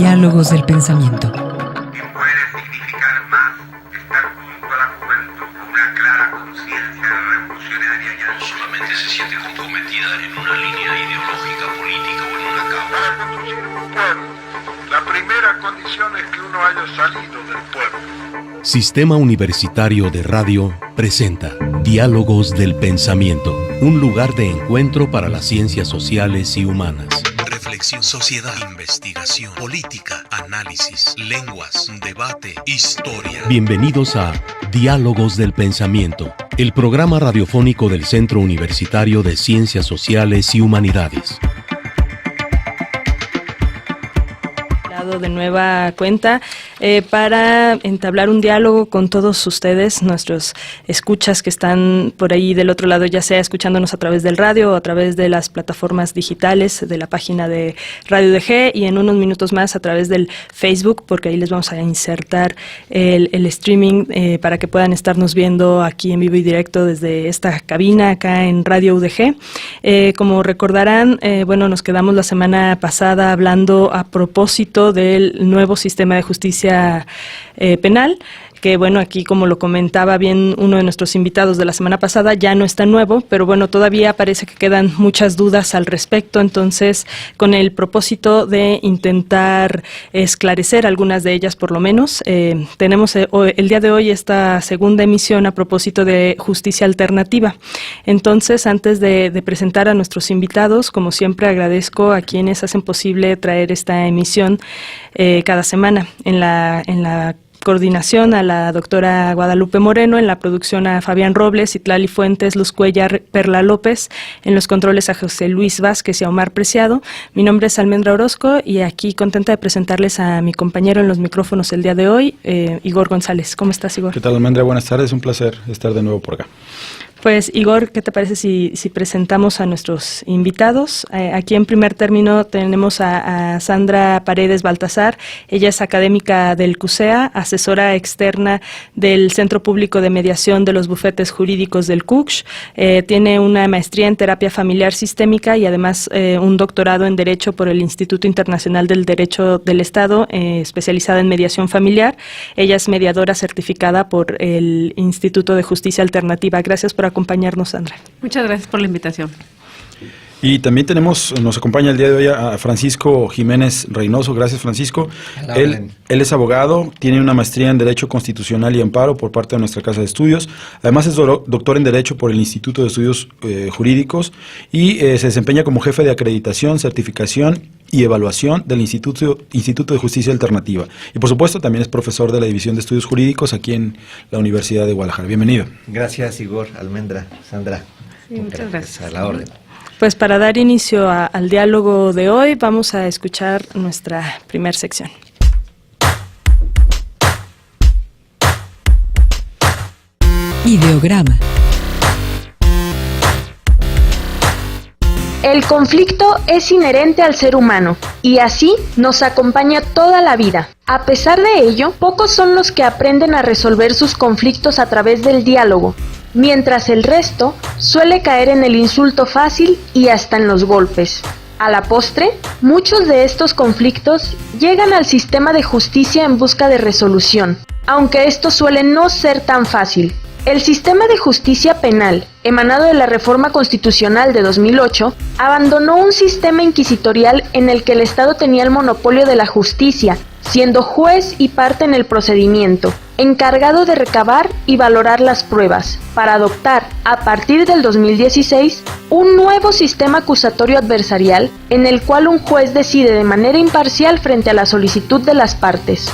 Diálogos del pensamiento. ¿Qué puede significar más estar junto a la juventud con una clara conciencia revolucionaria y solamente se siente comprometida en una línea ideológica, política o en una causa? Para conducir un pueblo, la primera condición es que uno haya salido del pueblo. Sistema Universitario de Radio presenta Diálogos del Pensamiento, un lugar de encuentro para las ciencias sociales y humanas. Reflexión, sociedad, investigación, política, análisis, lenguas, debate, historia. Bienvenidos a Diálogos del Pensamiento, el programa radiofónico del Centro Universitario de Ciencias Sociales y Humanidades. De nueva cuenta para entablar un diálogo con todos ustedes, nuestros escuchas que están por ahí del otro lado, ya sea escuchándonos a través del radio o a través de las plataformas digitales de la página de Radio UDG, y en unos minutos más a través del Facebook, porque ahí les vamos a insertar el streaming para que puedan estarnos viendo aquí en vivo y directo desde esta cabina acá en Radio UDG. Como recordarán, nos quedamos la semana pasada hablando a propósito del nuevo sistema de justicia penal, que aquí como lo comentaba bien uno de nuestros invitados de la semana pasada, ya no está nuevo, pero todavía parece que quedan muchas dudas al respecto. Entonces, con el propósito de intentar esclarecer algunas de ellas por lo menos, tenemos el día de hoy esta segunda emisión a propósito de justicia alternativa. Entonces, antes de presentar a nuestros invitados, como siempre agradezco a quienes hacen posible traer esta emisión cada semana. En la coordinación a la doctora Guadalupe Moreno, en la producción a Fabián Robles, Itlali Fuentes, Luz Cuellar, Perla López, en los controles a José Luis Vázquez y a Omar Preciado. Mi nombre es Almendra Orozco y aquí contenta de presentarles a mi compañero en los micrófonos el día de hoy, Igor González. ¿Cómo estás, Igor? ¿Qué tal, Almendra? Buenas tardes, un placer estar de nuevo por acá. Pues, Igor, ¿qué te parece si presentamos a nuestros invitados? Aquí en primer término tenemos a Sandra Paredes Baltazar. Ella es académica del CUSEA, asesora externa del Centro Público de Mediación de los Bufetes Jurídicos del CUCSH. Tiene una maestría en terapia familiar sistémica y además un doctorado en Derecho por el Instituto Internacional del Derecho del Estado, especializada en mediación familiar. Ella es mediadora certificada por el Instituto de Justicia Alternativa. Gracias por acompañarnos, Sandra. Muchas gracias por la invitación. Y también nos acompaña el día de hoy a Francisco Jiménez Reynoso. Gracias, Francisco. Él es abogado, tiene una maestría en Derecho Constitucional y Amparo por parte de nuestra Casa de Estudios. Además es doctor en Derecho por el Instituto de Estudios Jurídicos y se desempeña como jefe de acreditación, certificación y evaluación del Instituto de Justicia Alternativa. Y por supuesto también es profesor de la División de Estudios Jurídicos aquí en la Universidad de Guadalajara. Bienvenido. Gracias, Igor, Almendra, Sandra. Sí, muchas gracias. A la orden. Pues para dar inicio al diálogo de hoy, vamos a escuchar nuestra primer sección. Ideograma. El conflicto es inherente al ser humano y así nos acompaña toda la vida. A pesar de ello, pocos son los que aprenden a resolver sus conflictos a través del diálogo, mientras el resto suele caer en el insulto fácil y hasta en los golpes. A la postre, muchos de estos conflictos llegan al sistema de justicia en busca de resolución, aunque esto suele no ser tan fácil. El sistema de justicia penal, emanado de la Reforma Constitucional de 2008, abandonó un sistema inquisitorial en el que el Estado tenía el monopolio de la justicia, siendo juez y parte en el procedimiento, encargado de recabar y valorar las pruebas, para adoptar, a partir del 2016, un nuevo sistema acusatorio adversarial en el cual un juez decide de manera imparcial frente a la solicitud de las partes.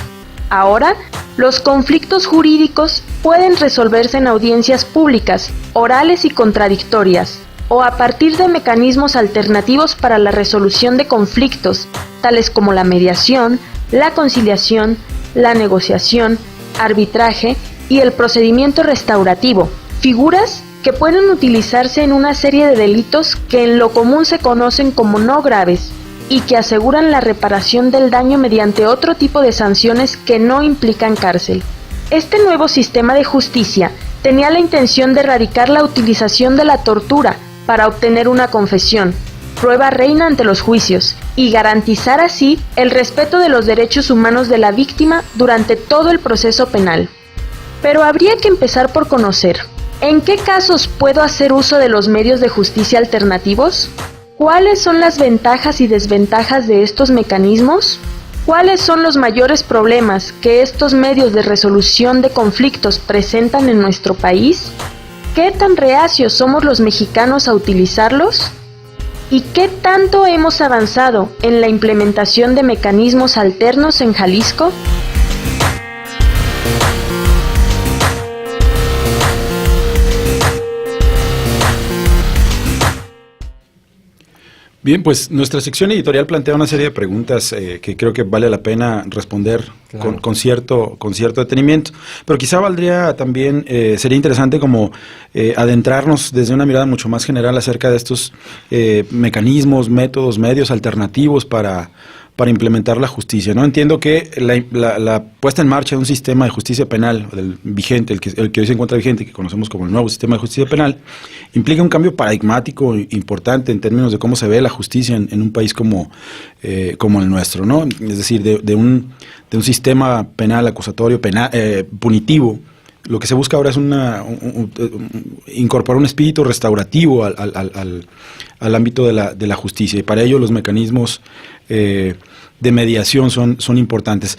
Ahora, los conflictos jurídicos pueden resolverse en audiencias públicas, orales y contradictorias, o a partir de mecanismos alternativos para la resolución de conflictos, tales como la mediación, la conciliación, la negociación, arbitraje y el procedimiento restaurativo, figuras que pueden utilizarse en una serie de delitos que en lo común se conocen como no graves, y que aseguran la reparación del daño mediante otro tipo de sanciones que no implican cárcel. Este nuevo sistema de justicia tenía la intención de erradicar la utilización de la tortura para obtener una confesión, prueba reina ante los juicios, y garantizar así el respeto de los derechos humanos de la víctima durante todo el proceso penal. Pero habría que empezar por conocer, ¿en qué casos puedo hacer uso de los medios de justicia alternativos? ¿Cuáles son las ventajas y desventajas de estos mecanismos? ¿Cuáles son los mayores problemas que estos medios de resolución de conflictos presentan en nuestro país? ¿Qué tan reacios somos los mexicanos a utilizarlos? ¿Y qué tanto hemos avanzado en la implementación de mecanismos alternos en Jalisco? Bien, pues nuestra sección editorial plantea una serie de preguntas que creo que vale la pena responder con cierto detenimiento, pero quizá valdría también, sería interesante como adentrarnos desde una mirada mucho más general acerca de estos mecanismos, métodos, medios alternativos para implementar la justicia, ¿no? Entiendo que la puesta en marcha de un sistema de justicia penal, el vigente, el que hoy se encuentra vigente, que conocemos como el nuevo sistema de justicia penal, implica un cambio paradigmático importante en términos de cómo se ve la justicia en un país como el nuestro, ¿no? Es decir, de un sistema penal acusatorio, punitivo. Lo que se busca ahora es incorporar un espíritu restaurativo al ámbito de la justicia, y para ello los mecanismos de mediación son importantes.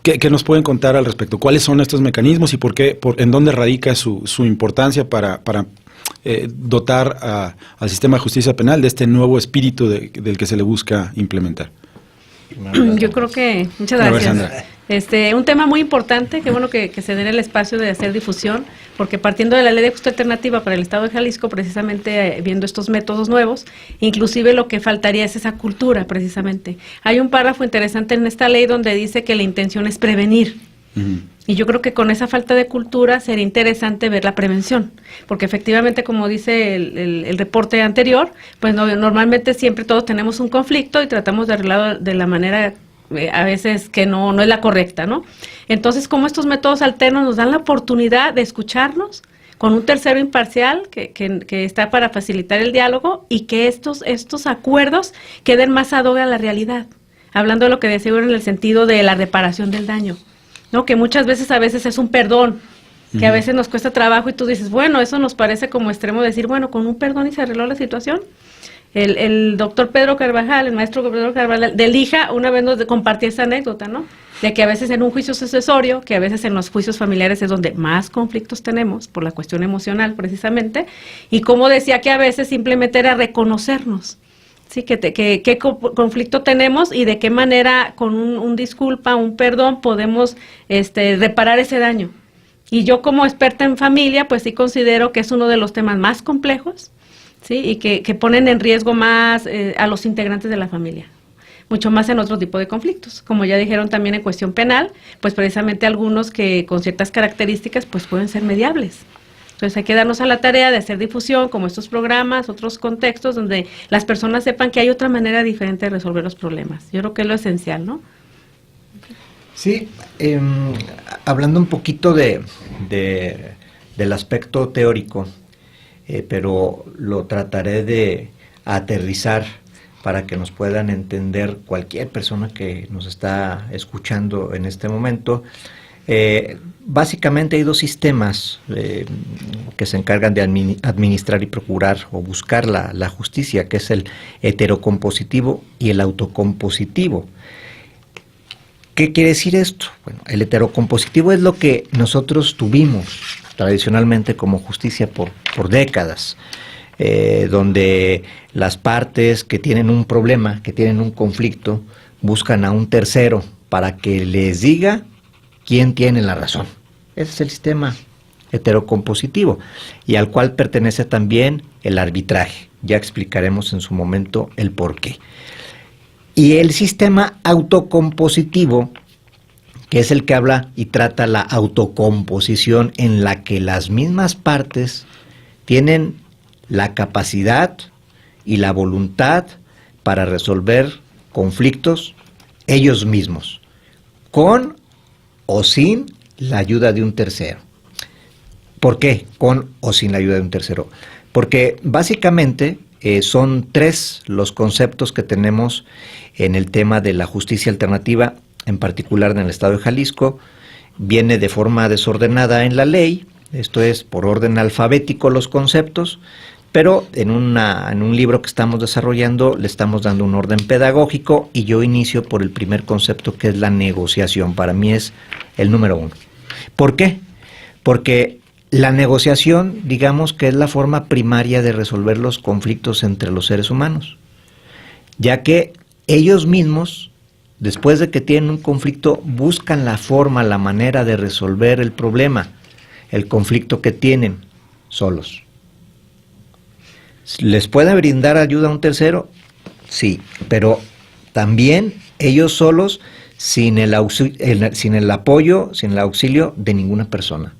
¿Qué nos pueden contar al respecto? ¿Cuáles son estos mecanismos y en dónde radica su importancia para dotar al sistema de justicia penal de este nuevo espíritu del que se le busca implementar? Yo creo que, muchas gracias. Un tema muy importante, qué bueno que se den el espacio de hacer difusión, porque partiendo de la Ley de Justicia Alternativa para el Estado de Jalisco, precisamente viendo estos métodos nuevos, inclusive lo que faltaría es esa cultura, precisamente. Hay un párrafo interesante en esta ley donde dice que la intención es prevenir. Y yo creo que con esa falta de cultura sería interesante ver la prevención, porque efectivamente, como dice el reporte anterior, pues normalmente siempre todos tenemos un conflicto y tratamos de arreglarlo de la manera a veces que no es la correcta, ¿no? Entonces, como estos métodos alternos nos dan la oportunidad de escucharnos con un tercero imparcial que está para facilitar el diálogo, y que estos acuerdos queden más ad hoc a la realidad, hablando de lo que decía en el sentido de la reparación del daño, ¿no? Que muchas veces es un perdón, que a veces nos cuesta trabajo, y tú dices, bueno, eso nos parece como extremo decir, bueno, con un perdón y se arregló la situación. El doctor Pedro Carvajal, el maestro Pedro Carvajal, del IJA, una vez nos compartía esa anécdota, ¿no? De que a veces en un juicio sucesorio, que a veces en los juicios familiares es donde más conflictos tenemos, por la cuestión emocional precisamente, y como decía que a veces simplemente era reconocernos, ¿sí? Qué conflicto tenemos y de qué manera con un disculpa, un perdón podemos reparar ese daño. Y yo como experta en familia, pues sí considero que es uno de los temas más complejos, ¿sí? Y que ponen en riesgo más a los integrantes de la familia, mucho más en otro tipo de conflictos. Como ya dijeron también en cuestión penal, pues precisamente algunos que con ciertas características pues pueden ser mediables. Entonces hay que darnos a la tarea de hacer difusión, como estos programas, otros contextos donde las personas sepan que hay otra manera diferente de resolver los problemas. Yo creo que es lo esencial, ¿no? Sí, hablando un poquito del aspecto teórico, pero lo trataré de aterrizar para que nos puedan entender cualquier persona que nos está escuchando en este momento. Básicamente hay dos sistemas que se encargan de administrar y procurar o buscar la justicia, que es el heterocompositivo y el autocompositivo. ¿Qué quiere decir esto? Bueno, el heterocompositivo es lo que nosotros tuvimos tradicionalmente como justicia por décadas, donde las partes que tienen un problema, que tienen un conflicto, buscan a un tercero para que les diga quién tiene la razón. Ese es el sistema heterocompositivo, y al cual pertenece también el arbitraje. Ya explicaremos en su momento el porqué. Y el sistema autocompositivo, que es el que habla y trata la autocomposición, en la que las mismas partes tienen la capacidad y la voluntad para resolver conflictos ellos mismos, con o sin la ayuda de un tercero. ¿Por qué? Con o sin la ayuda de un tercero. Porque básicamente son 3 los conceptos que tenemos en el tema de la justicia alternativa, en particular en el Estado de Jalisco. Viene de forma desordenada en la ley, esto es por orden alfabético los conceptos, pero en un libro que estamos desarrollando le estamos dando un orden pedagógico y yo inicio por el primer concepto, que es la negociación. Para mí es el número 1. ¿Por qué? Porque la negociación, digamos que es la forma primaria de resolver los conflictos entre los seres humanos, ya que ellos mismos, después de que tienen un conflicto, buscan la forma, la manera de resolver el problema, el conflicto que tienen solos. ¿Les puede brindar ayuda a un tercero? Sí, pero también ellos solos, sin el apoyo, sin el auxilio de ninguna persona,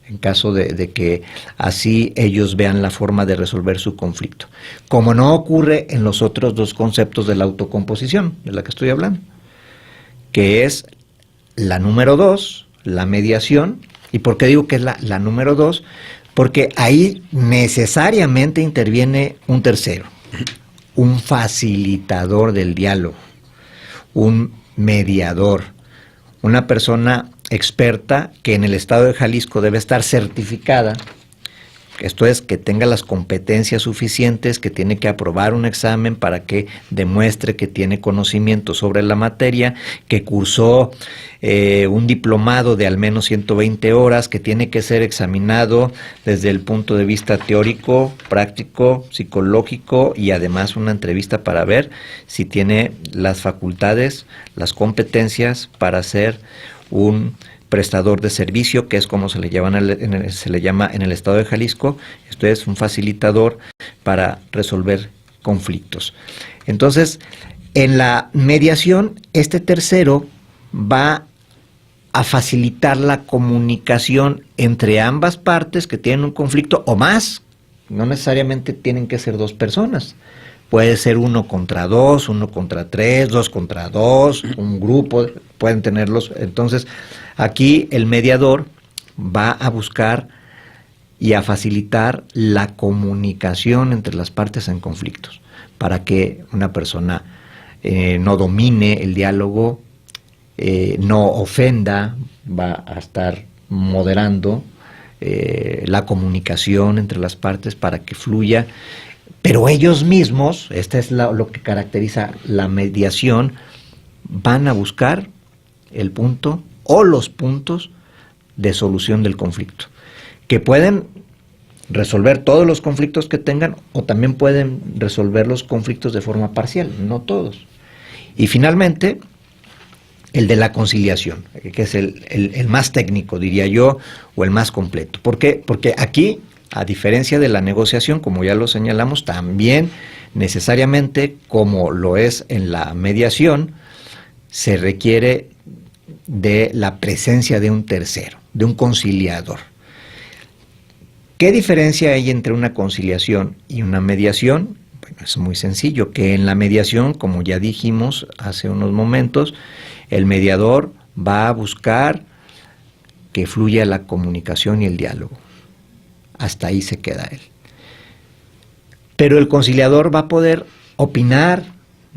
en caso de que así ellos vean la forma de resolver su conflicto. Como no ocurre en los otros 2 conceptos de la autocomposición, de la que estoy hablando, que es la número 2, la mediación. ¿Y por qué digo que es la número 2? Porque ahí necesariamente interviene un tercero, un facilitador del diálogo, un mediador, una persona experta que en el Estado de Jalisco debe estar certificada, esto es, que tenga las competencias suficientes, que tiene que aprobar un examen para que demuestre que tiene conocimiento sobre la materia, que cursó un diplomado de al menos 120 horas, que tiene que ser examinado desde el punto de vista teórico, práctico, psicológico y además una entrevista para ver si tiene las facultades, las competencias para ser un prestador de servicio, que es como se le llama en el Estado de Jalisco. Esto es un facilitador para resolver conflictos. Entonces, en la mediación, este tercero va a facilitar la comunicación entre ambas partes que tienen un conflicto o más. No necesariamente tienen que ser 2 personas. Puede ser 1 contra 2, 1 contra 3, 2 contra 2, un grupo, pueden tenerlos. Entonces, aquí el mediador va a buscar y a facilitar la comunicación entre las partes en conflictos, para que una persona no domine el diálogo, no ofenda, va a estar moderando la comunicación entre las partes para que fluya. Pero ellos mismos, este es lo que caracteriza la mediación, van a buscar el punto o los puntos de solución del conflicto, que pueden resolver todos los conflictos que tengan o también pueden resolver los conflictos de forma parcial, no todos. Y finalmente, el de la conciliación, que es el más técnico, diría yo, o el más completo. ¿Por qué? Porque aquí, a diferencia de la negociación, como ya lo señalamos, también necesariamente, como lo es en la mediación, se requiere de la presencia de un tercero, de un conciliador. ¿Qué diferencia hay entre una conciliación y una mediación? Bueno, es muy sencillo, que en la mediación, como ya dijimos hace unos momentos, el mediador va a buscar que fluya la comunicación y el diálogo. Hasta ahí se queda él. Pero el conciliador va a poder opinar,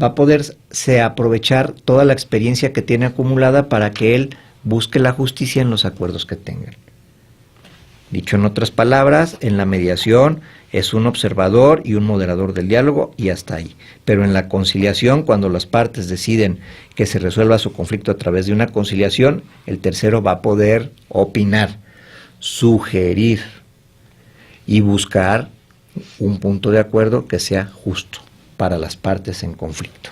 va a poderse aprovechar toda la experiencia que tiene acumulada para que él busque la justicia en los acuerdos que tengan. Dicho en otras palabras, en la mediación es un observador y un moderador del diálogo y hasta ahí. Pero en la conciliación, cuando las partes deciden que se resuelva su conflicto a través de una conciliación, el tercero va a poder opinar, sugerir y buscar un punto de acuerdo que sea justo para las partes en conflicto.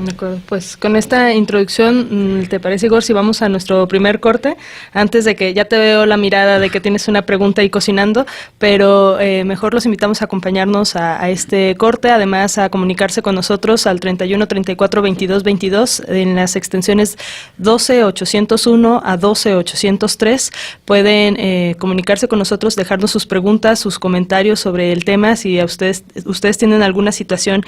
De acuerdo, pues con esta introducción, ¿te parece, Igor, si vamos a nuestro primer corte? Antes de que ya te veo la mirada de que tienes una pregunta ahí cocinando, pero mejor los invitamos a acompañarnos a este corte, además a comunicarse con nosotros al 31 34 22 22 en las extensiones 12-801 a 12-803. Pueden comunicarse con nosotros, dejarnos sus preguntas, sus comentarios sobre el tema, si a ustedes tienen alguna situación,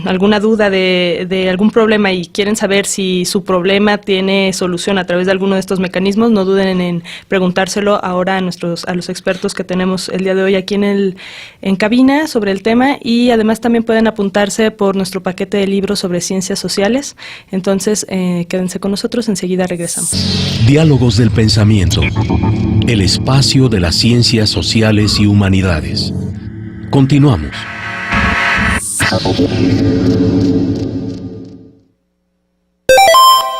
alguna duda de de algún problema y quieren saber si su problema tiene solución a través de alguno de estos mecanismos, no duden en preguntárselo ahora a los expertos que tenemos el día de hoy aquí en cabina sobre el tema, y además también pueden apuntarse por nuestro paquete de libros sobre ciencias sociales. Entonces, quédense con nosotros, enseguida regresamos. Diálogos del Pensamiento, el espacio de las ciencias sociales y humanidades. Continuamos.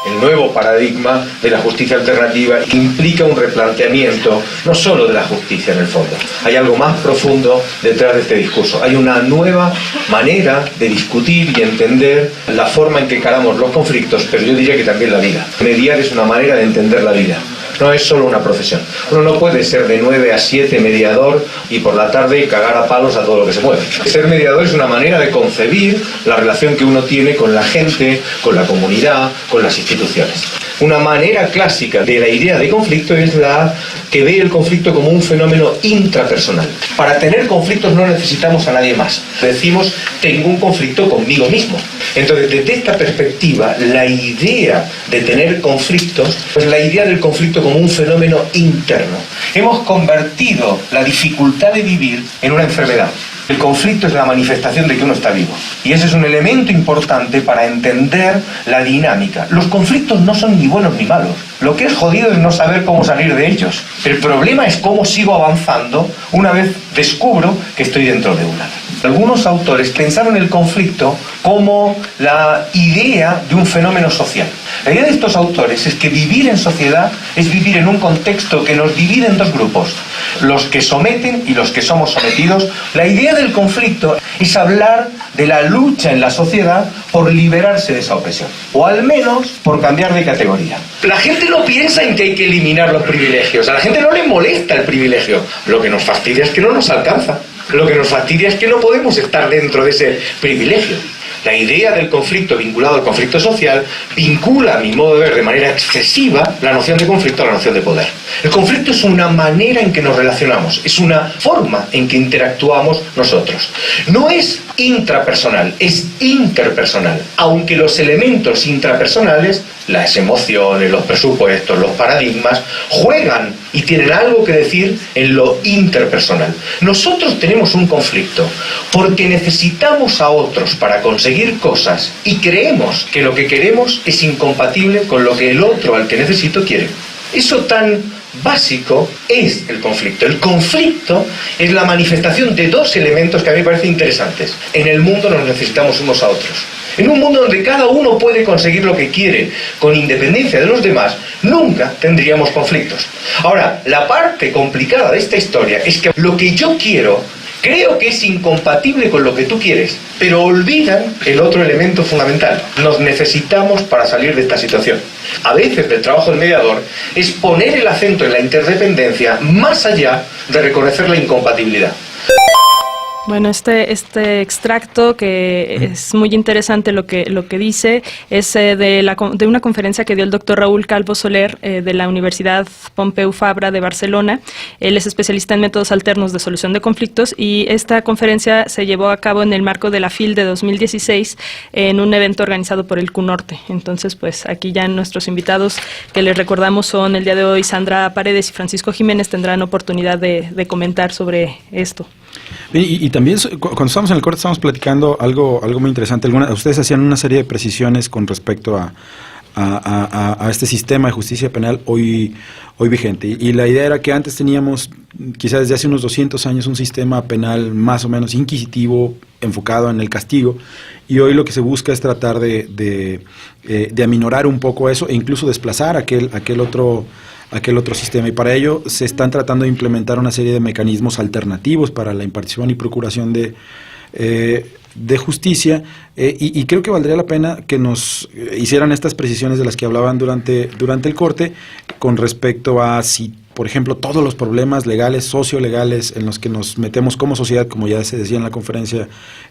El nuevo paradigma de la justicia alternativa implica un replanteamiento no solo de la justicia en el fondo. Hay algo más profundo detrás de este discurso. Hay una nueva manera de discutir y entender la forma en que encaramos los conflictos, pero yo diría que también la vida. Mediar es una manera de entender la vida. No es solo una profesión. Uno no puede ser de 9 a 7 mediador y por la tarde cagar a palos a todo lo que se mueve. Ser mediador es una manera de concebir la relación que uno tiene con la gente, con la comunidad, con las instituciones. Una manera clásica de la idea de conflicto es la que ve el conflicto como un fenómeno intrapersonal. Para tener conflictos no necesitamos a nadie más. Decimos, tengo un conflicto conmigo mismo. Entonces, desde esta perspectiva, la idea de tener conflictos es la idea del conflicto como un fenómeno interno. Hemos convertido la dificultad de vivir en una enfermedad. El conflicto es la manifestación de que uno está vivo. Y ese es un elemento importante para entender la dinámica. Los conflictos no son ni buenos ni malos. Lo que es jodido es no saber cómo salir de ellos. El problema es cómo sigo avanzando una vez descubro que estoy dentro de una. Algunos autores pensaron el conflicto como la idea de un fenómeno social. La idea de estos autores es que vivir en sociedad es vivir en un contexto que nos divide en dos grupos, los que someten y los que somos sometidos. La idea del conflicto es hablar de la lucha en la sociedad por liberarse de esa opresión, o al menos por cambiar de categoría. La gente no piensa en que hay que eliminar los privilegios, a la gente no le molesta el privilegio, lo que nos fastidia es que no nos alcanza. Lo que nos fastidia es que no podemos estar dentro de ese privilegio. La idea del conflicto vinculado al conflicto social vincula, a mi modo de ver, de manera excesiva la noción de conflicto a la noción de poder. El conflicto es una manera en que nos relacionamos, es una forma en que interactuamos nosotros. No es intrapersonal, es interpersonal, aunque los elementos intrapersonales, las emociones, los presupuestos, los paradigmas, juegan y tienen algo que decir en lo interpersonal. Nosotros tenemos un conflicto porque necesitamos a otros para conseguir cosas y creemos que lo que queremos es incompatible con lo que el otro al que necesito quiere. Eso tan básico es el conflicto. El conflicto es la manifestación de dos elementos que a mí me parecen interesantes. En el mundo nos necesitamos unos a otros. En un mundo donde cada uno puede conseguir lo que quiere con independencia de los demás, nunca tendríamos conflictos. Ahora, la parte complicada de esta historia es que lo que yo quiero creo que es incompatible con lo que tú quieres, pero olvidan el otro elemento fundamental. Nos necesitamos para salir de esta situación. A veces el trabajo del mediador es poner el acento en la interdependencia más allá de reconocer la incompatibilidad. Bueno, este extracto que es muy interesante lo que dice es de una conferencia que dio el doctor Raúl Calvo Soler de la Universidad Pompeu Fabra de Barcelona. Él es especialista en métodos alternos de solución de conflictos y esta conferencia se llevó a cabo en el marco de la FIL de 2016 en un evento organizado por el CUNORTE. Entonces, pues aquí ya nuestros invitados que les recordamos son el día de hoy Sandra Paredes y Francisco Jiménez tendrán oportunidad de comentar sobre esto. Y también cuando estábamos en el corte estábamos platicando algo muy interesante. Ustedes hacían una serie de precisiones con respecto a este sistema de justicia penal hoy vigente. Y la idea era que antes teníamos, quizás desde hace unos 200 años, un sistema penal más o menos inquisitivo, enfocado en el castigo, y hoy lo que se busca es tratar de aminorar un poco eso e incluso desplazar aquel otro sistema, y para ello se están tratando de implementar una serie de mecanismos alternativos para la impartición y procuración de justicia, y creo que valdría la pena que nos hicieran estas precisiones de las que hablaban durante el corte con respecto a si, por ejemplo, todos los problemas legales, sociolegales en los que nos metemos como sociedad, como ya se decía en la conferencia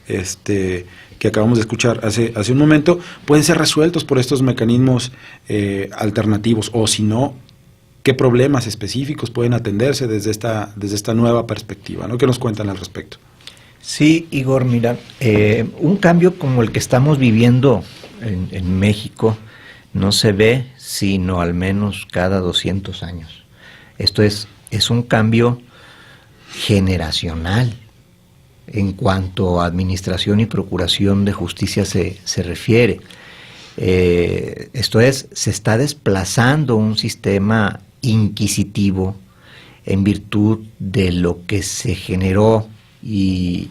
que acabamos de escuchar hace un momento, pueden ser resueltos por estos mecanismos alternativos, o si no, qué problemas específicos pueden atenderse desde esta nueva perspectiva, ¿no? ¿Qué nos cuentan al respecto? Sí, Igor, mira, un cambio como el que estamos viviendo en México no se ve sino al menos cada 200 años. Esto es un cambio generacional en cuanto a administración y procuración de justicia se refiere. Esto es, se está desplazando un sistema inquisitivo en virtud de lo que se generó y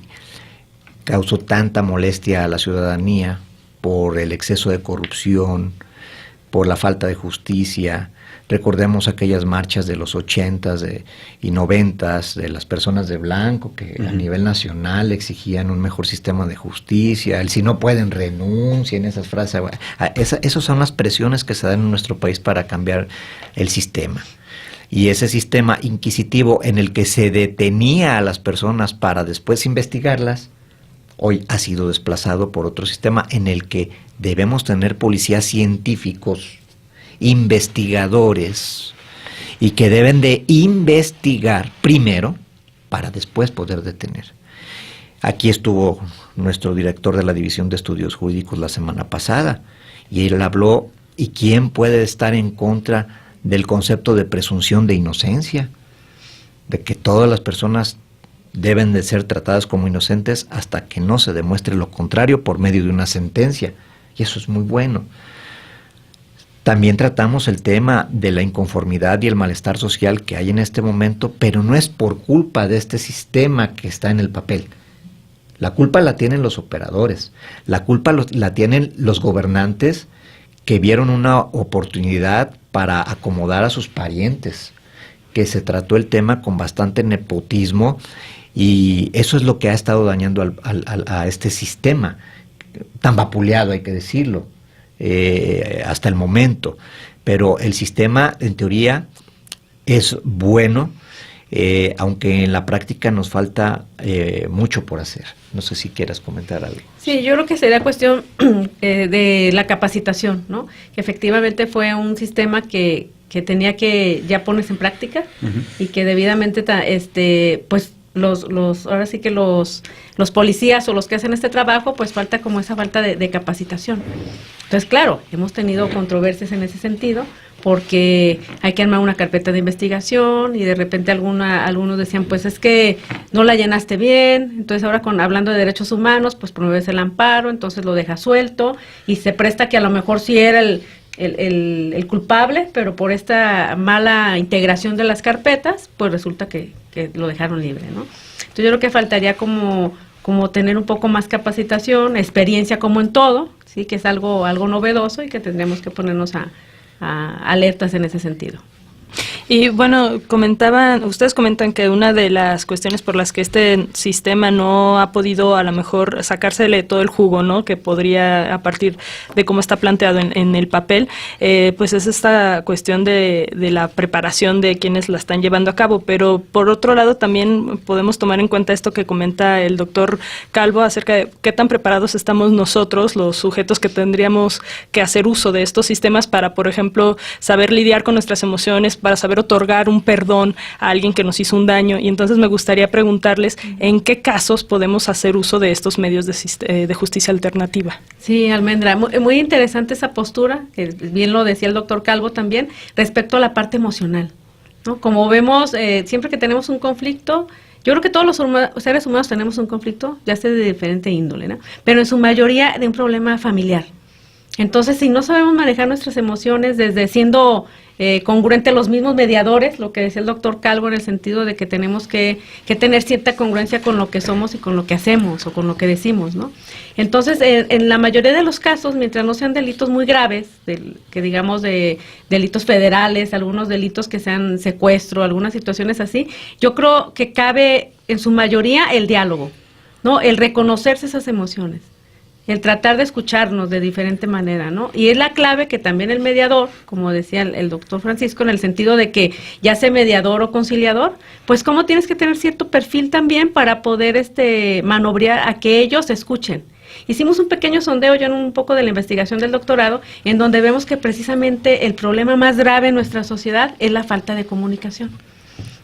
causó tanta molestia a la ciudadanía por el exceso de corrupción, por la falta de justicia. Recordemos aquellas marchas de los 80s y 90s de las personas de blanco que a nivel nacional exigían un mejor sistema de justicia, el si no pueden renuncien, esas frases. Esas son las presiones que se dan en nuestro país para cambiar el sistema. Y ese sistema inquisitivo en el que se detenía a las personas para después investigarlas, hoy ha sido desplazado por otro sistema en el que debemos tener policías científicos, investigadores, y que deben de investigar primero para después poder detener. Aquí estuvo nuestro director de la División de Estudios Jurídicos la semana pasada, y él habló, ¿y quién puede estar en contra del concepto de presunción de inocencia? De que todas las personas deben de ser tratadas como inocentes hasta que no se demuestre lo contrario por medio de una sentencia, y eso es muy bueno. También tratamos el tema de la inconformidad y el malestar social que hay en este momento, pero no es por culpa de este sistema que está en el papel. La culpa la tienen los operadores, la culpa la tienen los gobernantes que vieron una oportunidad para acomodar a sus parientes, que se trató el tema con bastante nepotismo, y eso es lo que ha estado dañando a este sistema, tan vapuleado, hay que decirlo, hasta el momento. Pero el sistema, en teoría, es bueno, aunque en la práctica nos falta mucho por hacer. No sé si quieras comentar algo. Sí, yo creo que sería cuestión de la capacitación, ¿no? Que efectivamente fue un sistema que tenía que ya ponerse en práctica y que debidamente, pues ahora sí que los policías o los que hacen este trabajo, pues falta como esa falta de capacitación. Entonces, claro, hemos tenido controversias en ese sentido, porque hay que armar una carpeta de investigación y de repente algunos decían, pues es que no la llenaste bien, entonces ahora hablando de derechos humanos, pues promueves el amparo, entonces lo dejas suelto y se presta que a lo mejor sí era el culpable, pero por esta mala integración de las carpetas, pues resulta que lo dejaron libre, ¿no? Entonces yo creo que faltaría como tener un poco más capacitación, experiencia como en todo, sí, que es algo novedoso y que tendremos que ponernos a alertas en ese sentido. Y bueno, ustedes comentan que una de las cuestiones por las que este sistema no ha podido a lo mejor sacársele todo el jugo, ¿no?, que podría a partir de cómo está planteado en el papel, pues es esta cuestión de la preparación de quienes la están llevando a cabo. Pero por otro lado también podemos tomar en cuenta esto que comenta el doctor Calvo acerca de qué tan preparados estamos nosotros, los sujetos que tendríamos que hacer uso de estos sistemas para, por ejemplo, saber lidiar con nuestras emociones, para saber otorgar un perdón a alguien que nos hizo un daño. Y entonces me gustaría preguntarles en qué casos podemos hacer uso de estos medios de justicia alternativa. Sí, Almendra, muy interesante esa postura, que bien lo decía el doctor Calvo también, respecto a la parte emocional, ¿no? Como vemos, siempre que tenemos un conflicto, yo creo que todos los seres humanos tenemos un conflicto, ya sea de diferente índole, ¿no?, pero en su mayoría de un problema familiar. Entonces, si no sabemos manejar nuestras emociones desde siendo congruente los mismos mediadores, lo que decía el doctor Calvo, en el sentido de que tenemos que tener cierta congruencia con lo que somos y con lo que hacemos o con lo que decimos, ¿no? Entonces, en la mayoría de los casos, mientras no sean delitos muy graves, que digamos de delitos federales, algunos delitos que sean secuestro, algunas situaciones así, yo creo que cabe en su mayoría el diálogo, ¿no?, el reconocerse esas emociones, el tratar de escucharnos de diferente manera, ¿no? Y es la clave que también el mediador, como decía el doctor Francisco, en el sentido de que ya sea mediador o conciliador, pues cómo tienes que tener cierto perfil también para poder manobrear a que ellos escuchen. Hicimos un pequeño sondeo ya en un poco de la investigación del doctorado, en donde vemos que precisamente el problema más grave en nuestra sociedad es la falta de comunicación.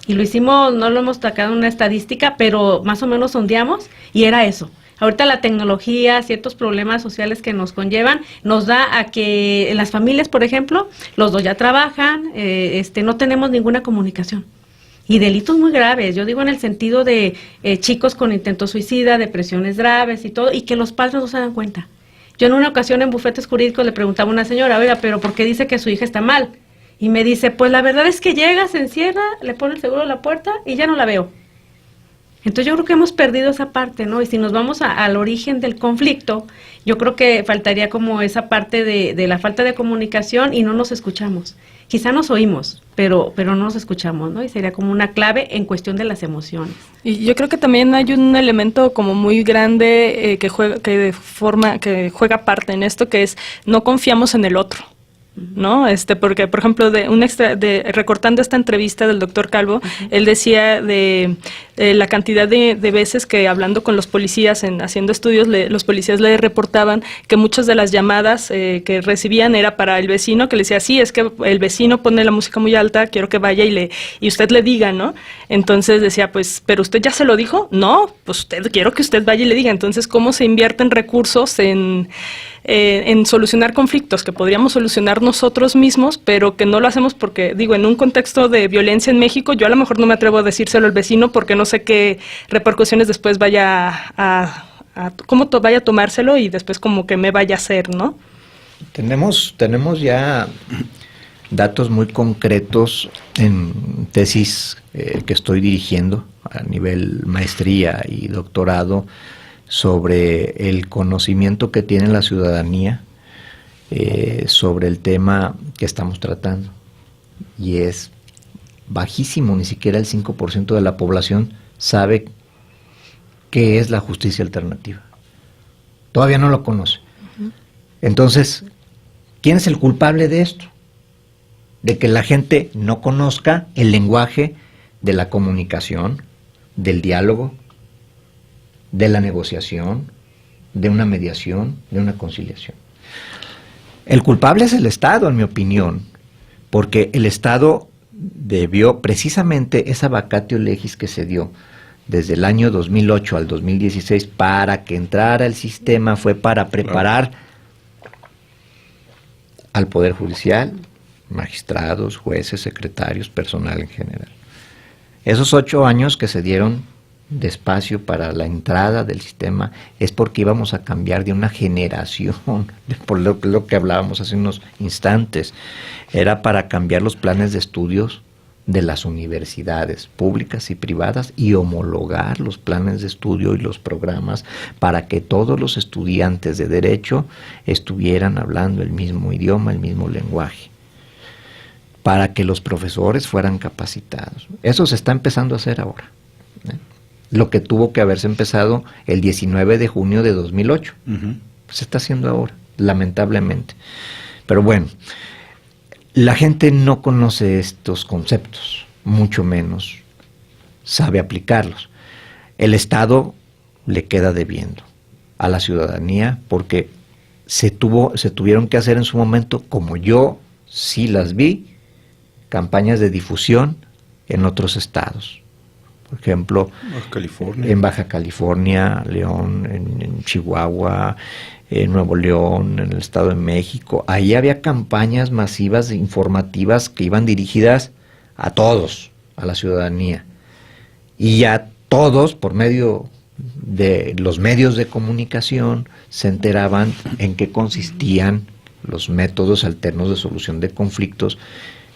Y lo hicimos, no lo hemos sacado en una estadística, pero más o menos sondeamos y era eso. Ahorita la tecnología, ciertos problemas sociales que nos conllevan, nos da a que en las familias, por ejemplo, los dos ya trabajan, no tenemos ninguna comunicación. Y delitos muy graves, yo digo en el sentido de chicos con intentos suicida, depresiones graves y todo, y que los padres no se dan cuenta. Yo en una ocasión en bufetes jurídicos le preguntaba a una señora, oiga, pero ¿por qué dice que su hija está mal? Y me dice, pues la verdad es que llega, se encierra, le pone el seguro a la puerta y ya no la veo. Entonces yo creo que hemos perdido esa parte, ¿no? Y si nos vamos al origen del conflicto, yo creo que faltaría como esa parte de la falta de comunicación y no nos escuchamos. Quizá nos oímos, pero no nos escuchamos, ¿no? Y sería como una clave en cuestión de las emociones. Y yo creo que también hay un elemento como muy grande que juega parte en esto, que es no confiamos en el otro, ¿no? Porque, por ejemplo, recortando esta entrevista del doctor Calvo, él decía de la cantidad de veces que hablando con los policías, haciendo estudios, los policías le reportaban que muchas de las llamadas que recibían era para el vecino, que le decía, sí, es que el vecino pone la música muy alta, quiero que vaya y usted le diga, ¿no? Entonces decía, pues, ¿pero usted ya se lo dijo? No, pues quiero que usted vaya y le diga. Entonces, ¿cómo se invierten recursos en solucionar conflictos que podríamos solucionar nosotros mismos, pero que no lo hacemos porque, digo, en un contexto de violencia en México, yo a lo mejor no me atrevo a decírselo al vecino porque no sé qué repercusiones después cómo vaya a tomárselo y después como que me vaya a hacer, ¿no? Tenemos ya datos muy concretos en tesis que estoy dirigiendo a nivel maestría y doctorado sobre el conocimiento que tiene la ciudadanía sobre el tema que estamos tratando. Y es bajísimo, ni siquiera el 5% de la población sabe qué es la justicia alternativa. Todavía no lo conoce. Entonces, ¿quién es el culpable de esto? De que la gente no conozca el lenguaje de la comunicación, del diálogo, de la negociación, de una mediación, de una conciliación. El culpable es el Estado, en mi opinión, porque el Estado debió, precisamente esa vacatio legis que se dio desde el año 2008 al 2016 para que entrara el sistema, fue para preparar al Poder Judicial, magistrados, jueces, secretarios, personal en general. Esos 8 años que se dieron de espacio para la entrada del sistema es porque íbamos a cambiar de una generación, por lo que hablábamos hace unos instantes, era para cambiar los planes de estudios de las universidades públicas y privadas y homologar los planes de estudio y los programas para que todos los estudiantes de derecho estuvieran hablando el mismo idioma, el mismo lenguaje, para que los profesores fueran capacitados. Eso se está empezando a hacer ahora, lo que tuvo que haberse empezado el 19 de junio de 2008. Se está haciendo ahora, lamentablemente. Pero bueno, la gente no conoce estos conceptos, mucho menos sabe aplicarlos. El Estado le queda debiendo a la ciudadanía porque se tuvieron que hacer en su momento, como yo sí las vi, campañas de difusión en otros estados. Por ejemplo, en Baja California, León, en Chihuahua, en Nuevo León, en el Estado de México. Ahí había campañas masivas informativas que iban dirigidas a todos, a la ciudadanía. Y ya todos, por medio de los medios de comunicación, se enteraban en qué consistían los métodos alternos de solución de conflictos,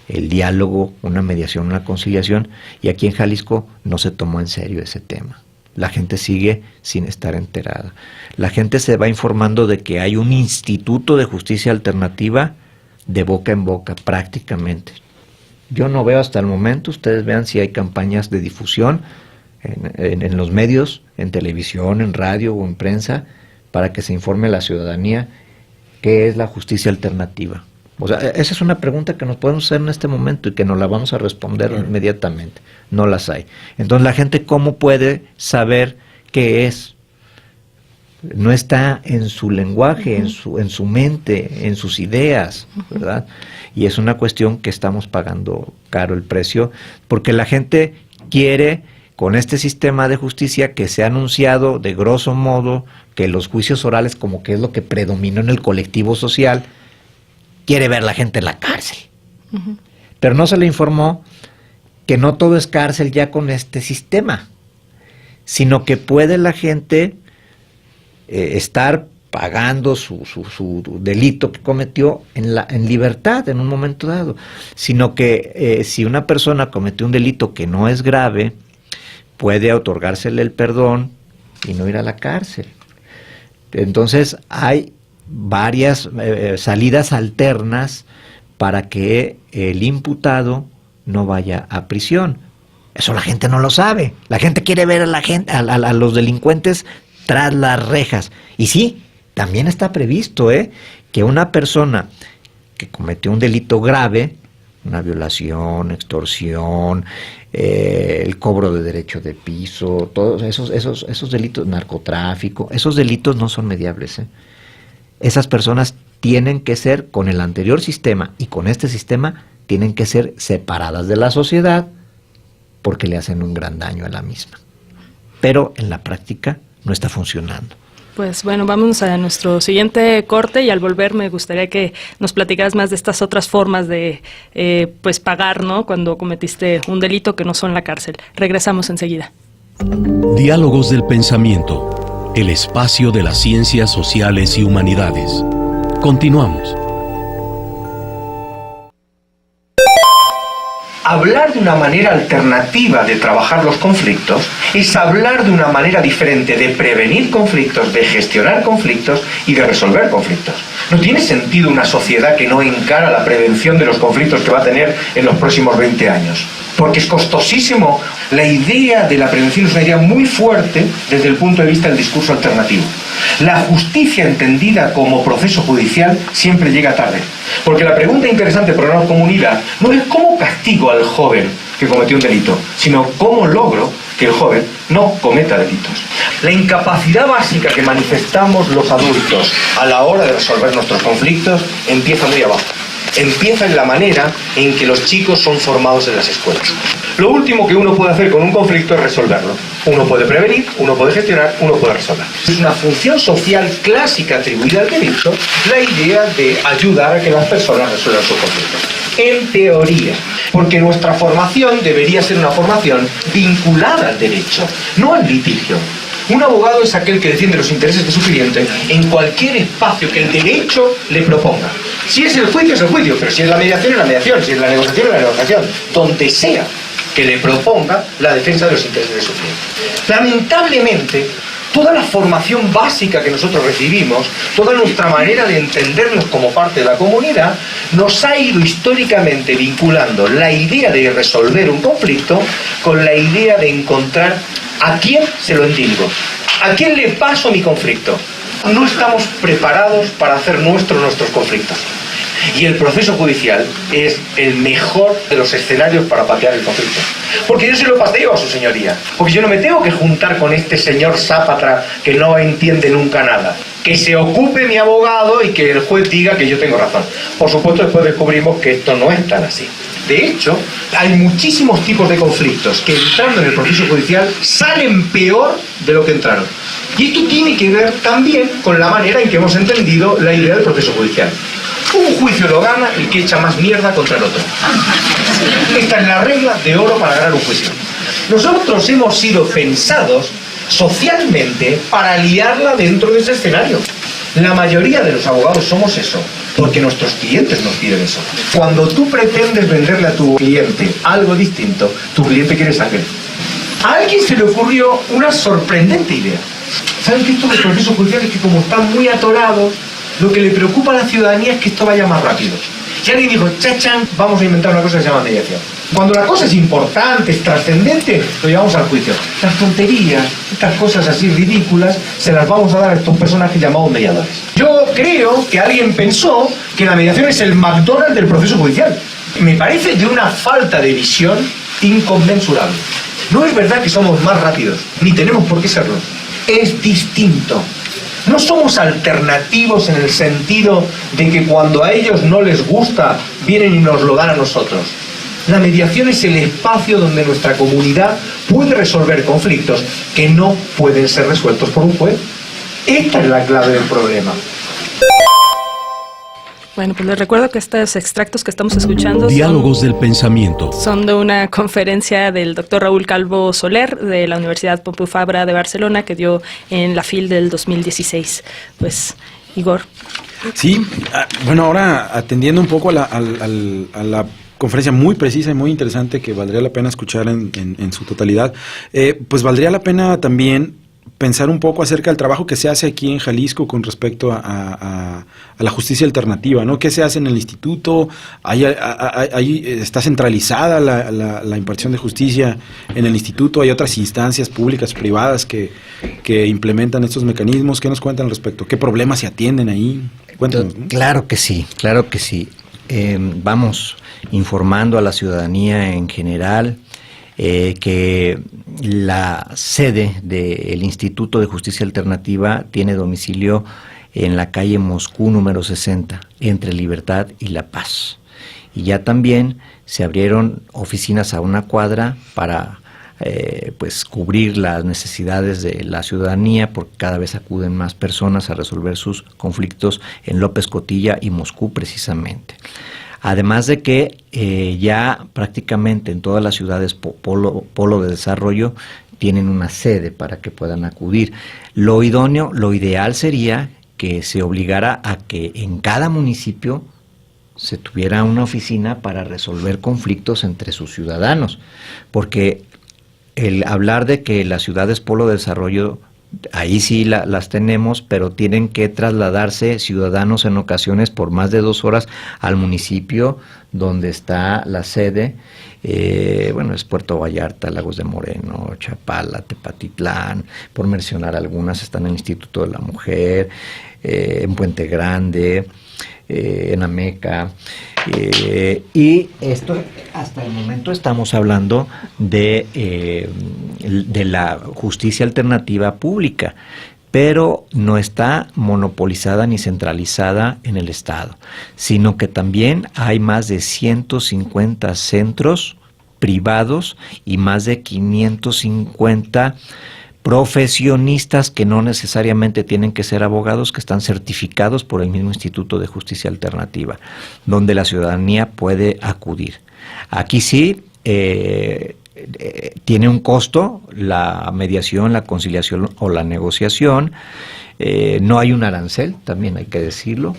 el diálogo, una mediación, una conciliación, y aquí en Jalisco no se tomó en serio ese tema. La gente sigue sin estar enterada. La gente se va informando de que hay un instituto de justicia alternativa de boca en boca prácticamente. Yo no veo hasta el momento, ustedes vean si hay campañas de difusión en los medios, en televisión, en radio o en prensa, para que se informe a la ciudadanía qué es la justicia alternativa. O sea, esa es una pregunta que nos podemos hacer en este momento y que nos la vamos a responder inmediatamente. No las hay. Entonces, la gente, ¿cómo puede saber qué es no está en su lenguaje, en su mente, en sus ideas, ¿verdad? Y es una cuestión que estamos pagando caro el precio, porque la gente quiere, con este sistema de justicia que se ha anunciado de grosso modo, que los juicios orales, como que es lo que predominó en el colectivo social, quiere ver la gente en la cárcel. Pero no se le informó que no todo es cárcel ya con este sistema, sino que puede la gente estar pagando su delito que cometió en libertad en un momento dado, sino que si una persona cometió un delito que no es grave, puede otorgársele el perdón y no ir a la cárcel. Entonces hay varias salidas alternas para que el imputado no vaya a prisión. Eso la gente no lo sabe. La gente quiere ver a la gente, a los delincuentes tras las rejas. Y sí, también está previsto que una persona que cometió un delito grave, una violación, extorsión, el cobro de derecho de piso, todos esos delitos, narcotráfico, esos delitos no son mediables. Esas personas tienen que ser, con el anterior sistema y con este sistema, tienen que ser separadas de la sociedad porque le hacen un gran daño a la misma. Pero en la práctica no está funcionando. Pues bueno, vamos a nuestro siguiente corte y al volver me gustaría que nos platicaras más de estas otras formas de pues pagar, ¿no?, cuando cometiste un delito que no son la cárcel. Regresamos enseguida. Diálogos del Pensamiento, el espacio de las ciencias sociales y humanidades. Continuamos. Hablar de una manera alternativa de trabajar los conflictos es hablar de una manera diferente de prevenir conflictos, de gestionar conflictos y de resolver conflictos. No tiene sentido una sociedad que no encara la prevención de los conflictos que va a tener en los próximos 20 años. Porque es costosísimo. La idea de la prevención es una idea muy fuerte desde el punto de vista del discurso alternativo. La justicia entendida como proceso judicial siempre llega tarde. Porque la pregunta interesante para una comunidad no es cómo castigo al joven que cometió un delito, sino cómo logro que el joven no cometa delitos. La incapacidad básica que manifestamos los adultos a la hora de resolver nuestros conflictos empieza muy abajo. Empieza en la manera en que los chicos son formados en las escuelas. Lo último que uno puede hacer con un conflicto es resolverlo. Uno puede prevenir, uno puede gestionar, uno puede resolver. Es una función social clásica atribuida al derecho, la idea de ayudar a que las personas resuelvan sus conflictos. En teoría, porque nuestra formación debería ser una formación vinculada al derecho, no al litigio. Un abogado es aquel que defiende los intereses de su cliente en cualquier espacio que el derecho le proponga. Si es el juicio, es el juicio, pero si es la mediación, es la mediación, si es la negociación, es la negociación. Donde sea que le proponga la defensa de los intereses de su cliente. Lamentablemente, toda la formación básica que nosotros recibimos, toda nuestra manera de entendernos como parte de la comunidad, nos ha ido históricamente vinculando la idea de resolver un conflicto con la idea de encontrar a quién se lo endilgo, a quién le paso mi conflicto. No estamos preparados para hacer nuestros conflictos. Y el proceso judicial es el mejor de los escenarios para patear el conflicto. Porque yo se lo pateo a su señoría. Porque yo no me tengo que juntar con este señor zápatra que no entiende nunca nada. Que se ocupe mi abogado y que el juez diga que yo tengo razón. Por supuesto, después descubrimos que esto no es tan así. De hecho, hay muchísimos tipos de conflictos que entrando en el proceso judicial salen peor de lo que entraron. Y esto tiene que ver también con la manera en que hemos entendido la idea del proceso judicial. Un juicio lo gana el que echa más mierda contra el otro. Esta es la regla de oro para ganar un juicio. Nosotros hemos sido pensados socialmente para liarla dentro de ese escenario. La mayoría de los abogados somos eso, porque nuestros clientes nos piden eso. Cuando tú pretendes venderle a tu cliente algo distinto, tu cliente quiere sangre. A alguien se le ocurrió una sorprendente idea. ¿Saben que esto del proceso judicial es que como están muy atorados, lo que le preocupa a la ciudadanía es que esto vaya más rápido? Y alguien dijo, chachán, vamos a inventar una cosa que se llama mediación. Cuando la cosa es importante, es trascendente, lo llevamos al juicio. Las tonterías, estas cosas así ridículas, se las vamos a dar a estos personajes llamados mediadores. Yo creo que alguien pensó que la mediación es el McDonald's del proceso judicial. Me parece de una falta de visión inconmensurable. No es verdad que somos más rápidos, ni tenemos por qué serlo. Es distinto. No somos alternativos en el sentido de que cuando a ellos no les gusta, vienen y nos lo dan a nosotros. La mediación es el espacio donde nuestra comunidad puede resolver conflictos que no pueden ser resueltos por un juez. Esta es la clave del problema. Bueno, pues les recuerdo que estos extractos que estamos escuchando Diálogos del Pensamiento son de una conferencia del doctor Raúl Calvo Soler de la Universidad Pompeu Fabra de Barcelona que dio en la FIL del 2016. Pues, Igor. Sí, bueno, ahora atendiendo un poco a la conferencia muy precisa y muy interesante que valdría la pena escuchar en su totalidad, pues valdría la pena también pensar un poco acerca del trabajo que se hace aquí en Jalisco con respecto a la justicia alternativa, ¿no? ¿Qué se hace en el instituto? ¿Ahí está centralizada la impartición de justicia en el instituto? ¿Hay otras instancias públicas, privadas que implementan estos mecanismos? ¿Qué nos cuentan al respecto? ¿Qué problemas se atienden ahí? Cuéntanos, ¿no? Claro que sí, claro que sí. Vamos informando a la ciudadanía en general que la sede del Instituto de Justicia Alternativa tiene domicilio en la calle Moscú número 60, entre Libertad y La Paz. Y ya también se abrieron oficinas a una cuadra para pues cubrir las necesidades de la ciudadanía, porque cada vez acuden más personas a resolver sus conflictos en López Cotilla y Moscú precisamente. Además de que ya prácticamente en todas las ciudades polo de desarrollo tienen una sede para que puedan acudir. Lo idóneo, lo ideal sería que se obligara a que en cada municipio se tuviera una oficina para resolver conflictos entre sus ciudadanos, porque el hablar de que las ciudades polo de desarrollo, ahí sí las tenemos, pero tienen que trasladarse ciudadanos en ocasiones por más de 2 horas al municipio donde está la sede. Bueno, es Puerto Vallarta, Lagos de Moreno, Chapala, Tepatitlán, por mencionar algunas, están en el Instituto de la Mujer, en Puente Grande, en Ameca. Y esto, hasta el momento estamos hablando de la justicia alternativa pública, pero no está monopolizada ni centralizada en el Estado, sino que también hay más de 150 centros privados y más de 550 profesionistas que no necesariamente tienen que ser abogados, que están certificados por el mismo Instituto de Justicia Alternativa, donde la ciudadanía puede acudir. Aquí sí tiene un costo la mediación, la conciliación o la negociación. No hay un arancel, también hay que decirlo.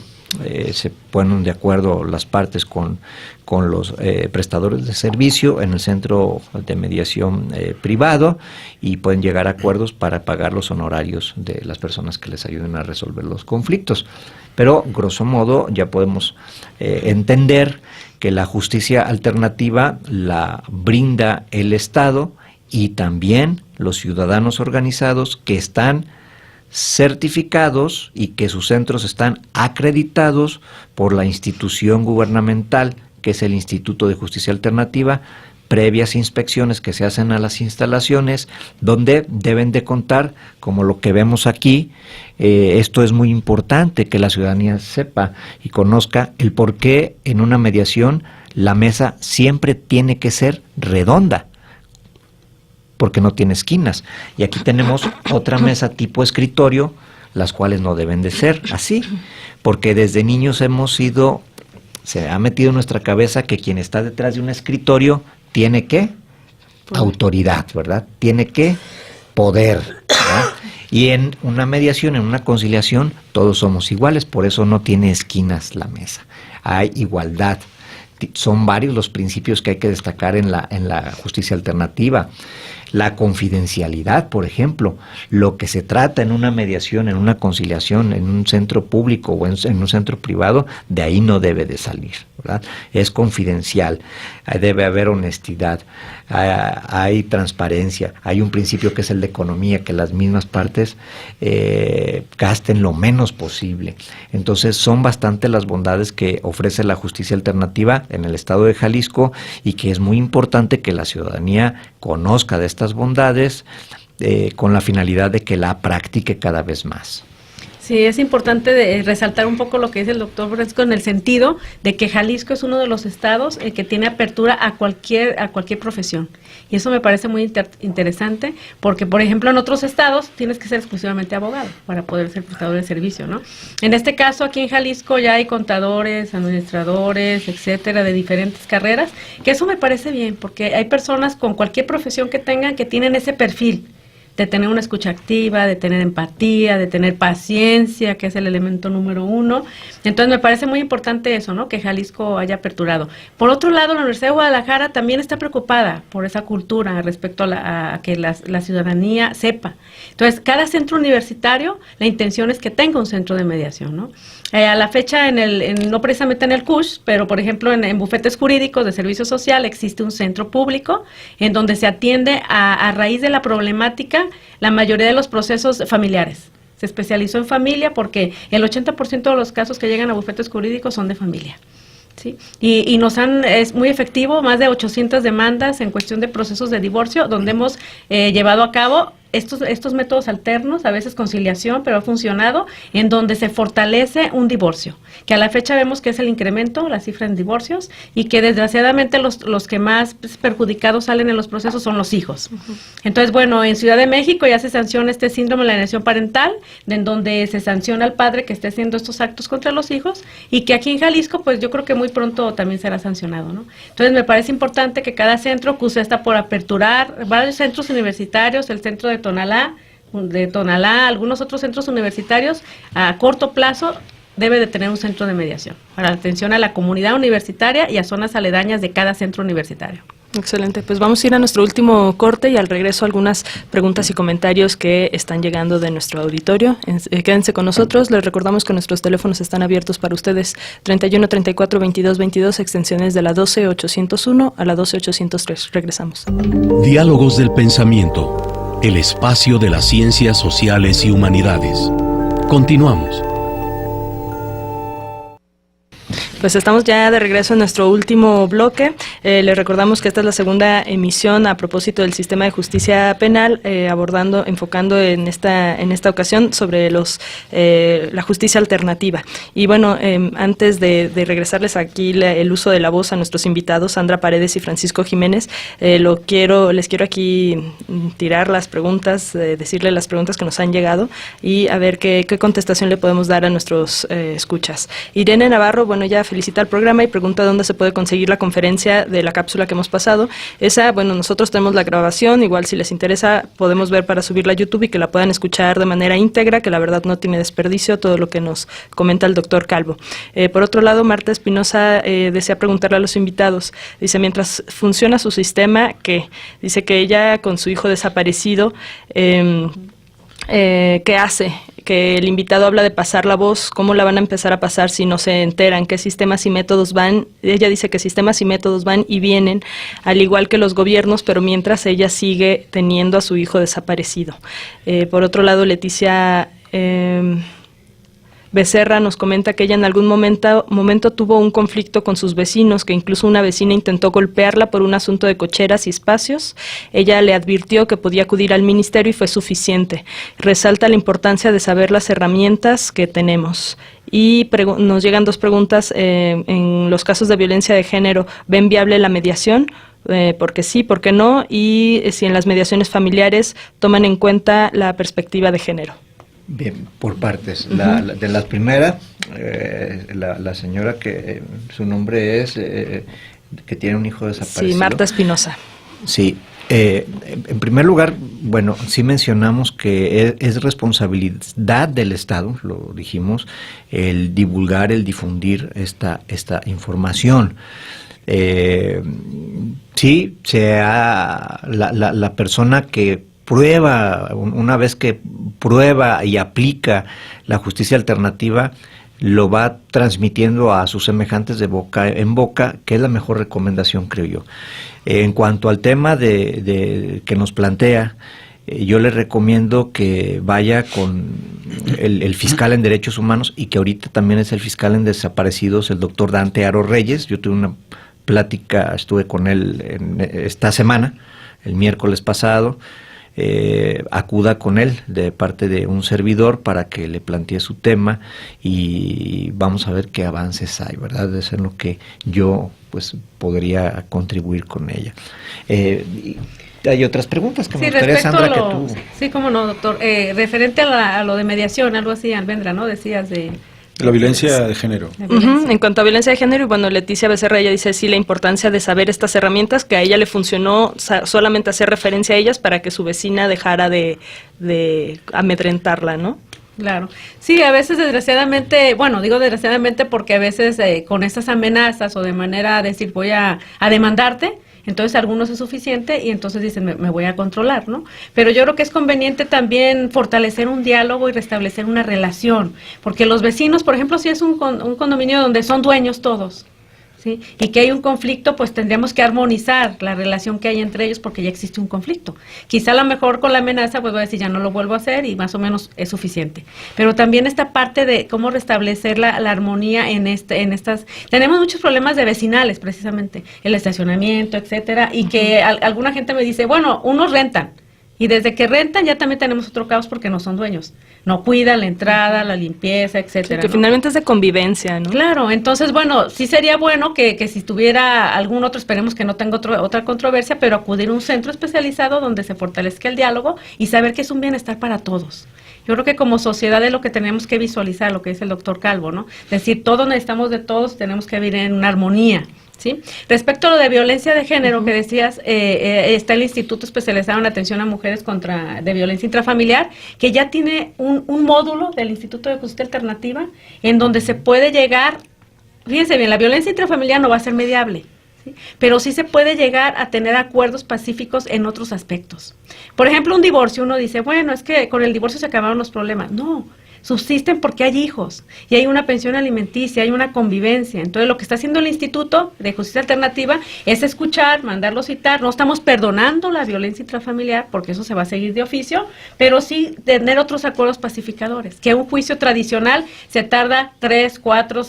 Se ponen de acuerdo las partes con los prestadores de servicio en el centro de mediación privado y pueden llegar a acuerdos para pagar los honorarios de las personas que les ayuden a resolver los conflictos. Pero, grosso modo, ya podemos entender que la justicia alternativa la brinda el Estado y también los ciudadanos organizados que están certificados y que sus centros están acreditados por la institución gubernamental, que es el Instituto de Justicia Alternativa, previas inspecciones que se hacen a las instalaciones, donde deben de contar, como lo que vemos aquí. Esto es muy importante que la ciudadanía sepa y conozca el por qué en una mediación la mesa siempre tiene que ser redonda, porque no tiene esquinas. Y aquí tenemos otra mesa tipo escritorio, las cuales no deben de ser así, porque desde niños se ha metido en nuestra cabeza que quien está detrás de un escritorio tiene que autoridad, ¿verdad? Tiene que poder, ¿verdad? Y en una mediación, en una conciliación, todos somos iguales, por eso no tiene esquinas la mesa. Hay igualdad. Son varios los principios que hay que destacar en la justicia alternativa. La confidencialidad, por ejemplo, lo que se trata en una mediación, en una conciliación, en un centro público o en un centro privado, de ahí no debe de salir, ¿verdad? Es confidencial, debe haber honestidad, hay transparencia, hay un principio que es el de economía, que las mismas partes gasten lo menos posible. Entonces son bastante las bondades que ofrece la justicia alternativa en el estado de Jalisco y que es muy importante que la ciudadanía conozca de estas bondades con la finalidad de que la practique cada vez más. Sí, es importante resaltar un poco lo que dice el doctor Francisco en el sentido de que Jalisco es uno de los estados que tiene apertura a cualquier profesión. Y eso me parece muy interesante porque, por ejemplo, en otros estados tienes que ser exclusivamente abogado para poder ser prestador de servicio, ¿no? En este caso, aquí en Jalisco ya hay contadores, administradores, etcétera, de diferentes carreras, que eso me parece bien porque hay personas con cualquier profesión que tengan que tienen ese perfil de tener una escucha activa, de tener empatía, de tener paciencia, que es el elemento número 1. Entonces me parece muy importante eso, ¿no? Que Jalisco haya aperturado. Por otro lado, la Universidad de Guadalajara también está preocupada por esa cultura respecto a que la ciudadanía sepa. Entonces, cada centro universitario, la intención es que tenga un centro de mediación, ¿no? A la fecha, no precisamente en el CUSH, pero por ejemplo en bufetes jurídicos de servicio social existe un centro público en donde se atiende a raíz de la problemática la mayoría de los procesos familiares. Se especializó en familia porque el 80% de los casos que llegan a bufetes jurídicos son de familia. ¿Sí? Y es muy efectivo, más de 800 demandas en cuestión de procesos de divorcio, donde hemos llevado a cabo estos métodos alternos, a veces conciliación, pero ha funcionado, en donde se fortalece un divorcio, que a la fecha vemos que es el incremento, la cifra en divorcios, y que desgraciadamente los que más perjudicados salen en los procesos son los hijos. Entonces, bueno, en Ciudad de México ya se sanciona este síndrome de la alienación parental, en donde se sanciona al padre que esté haciendo estos actos contra los hijos, y que aquí en Jalisco, pues yo creo que muy pronto también será sancionado, ¿no? Entonces, me parece importante que cada centro, CUSE está por aperturar varios centros universitarios, el centro de Tonalá, algunos otros centros universitarios, a corto plazo debe de tener un centro de mediación para atención a la comunidad universitaria y a zonas aledañas de cada centro universitario. Excelente, pues vamos a ir a nuestro último corte y al regreso algunas preguntas y comentarios que están llegando de nuestro auditorio. Quédense con nosotros, les recordamos que nuestros teléfonos están abiertos para ustedes, 31 34 22 22, extensiones de la 12801 a la 12803. Regresamos. Diálogos del pensamiento, el espacio de las ciencias sociales y humanidades. Continuamos. Pues estamos ya de regreso en nuestro último bloque. Les recordamos que esta es la segunda emisión a propósito del sistema de justicia penal, enfocando en esta ocasión sobre la justicia alternativa. Y bueno, antes de regresarles aquí el uso de la voz a nuestros invitados, Sandra Paredes y Francisco Jiménez, les quiero aquí tirar las preguntas, decirle las preguntas que nos han llegado y a ver qué contestación le podemos dar a nuestros escuchas. Irene Navarro, bueno, ya felicita al programa y pregunta dónde se puede conseguir la conferencia de la cápsula que hemos pasado. Esa, bueno, nosotros tenemos la grabación, igual si les interesa podemos ver para subirla a YouTube y que la puedan escuchar de manera íntegra, que la verdad no tiene desperdicio todo lo que nos comenta el doctor Calvo. Por otro lado, Marta Espinosa desea preguntarle a los invitados, dice, mientras funciona su sistema, ¿qué? Dice que ella con su hijo desaparecido, ¿qué hace? Que el invitado habla de pasar la voz, ¿cómo la van a empezar a pasar si no se enteran? ¿Qué sistemas y métodos van? Ella dice que sistemas y métodos van y vienen, al igual que los gobiernos, pero mientras ella sigue teniendo a su hijo desaparecido. Por otro lado, Leticia Becerra nos comenta que ella en algún momento tuvo un conflicto con sus vecinos, que incluso una vecina intentó golpearla por un asunto de cocheras y espacios. Ella le advirtió que podía acudir al ministerio y fue suficiente. Resalta la importancia de saber las herramientas que tenemos. Y nos llegan dos preguntas. En los casos de violencia de género, ¿ven viable la mediación? Porque sí, porque no, y si en las mediaciones familiares toman en cuenta la perspectiva de género. Bien, por partes. De la primera, la señora que su nombre es, que tiene un hijo desaparecido. Sí, Marta Espinosa. Sí. En primer lugar, bueno, sí mencionamos que es responsabilidad del Estado, lo dijimos, el divulgar, el difundir esta información. Sí, la persona que prueba, una vez que prueba y aplica la justicia alternativa, lo va transmitiendo a sus semejantes de boca en boca, que es la mejor recomendación, creo yo. En cuanto al tema que nos plantea, yo le recomiendo que vaya con el fiscal en derechos humanos y que ahorita también es el fiscal en desaparecidos, el doctor Dante Aro Reyes. Yo tuve una plática, estuve con él esta semana, el miércoles pasado. acuda con él de parte de un servidor para que le plantee su tema y vamos a ver qué avances hay, ¿verdad? Eso es lo que yo pues podría contribuir con ella. Hay otras preguntas que me gustaría, Sandra, que tú... Sí, cómo no, doctor. Referente a lo de mediación, algo así, Almendra, ¿no? Decías de... La violencia de género. En cuanto a violencia de género, y bueno, Leticia Becerra, ella dice sí la importancia de saber estas herramientas, que a ella le funcionó solamente hacer referencia a ellas para que su vecina dejara de amedrentarla, ¿no? Claro. Sí, a veces desgraciadamente, bueno, digo desgraciadamente porque a veces con estas amenazas o de manera de decir voy a demandarte, entonces algunos es suficiente y entonces dicen me voy a controlar, ¿no? Pero yo creo que es conveniente también fortalecer un diálogo y restablecer una relación, porque los vecinos, por ejemplo, si es un condominio donde son dueños todos, ¿sí? Y que hay un conflicto, pues tendríamos que armonizar la relación que hay entre ellos porque ya existe un conflicto. Quizá a lo mejor con la amenaza pues voy a decir ya no lo vuelvo a hacer y más o menos es suficiente. Pero también esta parte de cómo restablecer la armonía en estas... Tenemos muchos problemas de vecinales precisamente, el estacionamiento, etcétera, y que alguna gente me dice, bueno, unos rentan. Y desde que rentan ya también tenemos otro caos porque no son dueños. No cuidan la entrada, la limpieza, etcétera. Sí, que finalmente es de convivencia, ¿no? Claro, entonces, bueno, sí sería bueno que si tuviera algún otro, esperemos que no tenga otra controversia, pero acudir a un centro especializado donde se fortalezca el diálogo y saber que es un bienestar para todos. Yo creo que como sociedad es lo que tenemos que visualizar, lo que dice el doctor Calvo, ¿no? Es decir, todos necesitamos de todos, tenemos que vivir en una armonía. ¿Sí? Respecto a lo de violencia de género que decías, está el Instituto Especializado en Atención a Mujeres de Violencia Intrafamiliar, que ya tiene un módulo del Instituto de Justicia Alternativa en donde se puede llegar, fíjense bien, la violencia intrafamiliar no va a ser mediable, ¿sí? Pero sí se puede llegar a tener acuerdos pacíficos en otros aspectos. Por ejemplo, un divorcio, uno dice, bueno, es que con el divorcio se acabaron los problemas. No, subsisten porque hay hijos y hay una pensión alimenticia, hay una convivencia. Entonces lo que está haciendo el Instituto de Justicia Alternativa es escuchar, mandarlo citar. No estamos perdonando la violencia intrafamiliar porque eso se va a seguir de oficio, pero sí tener otros acuerdos pacificadores. Que un juicio tradicional se tarda 3, 4,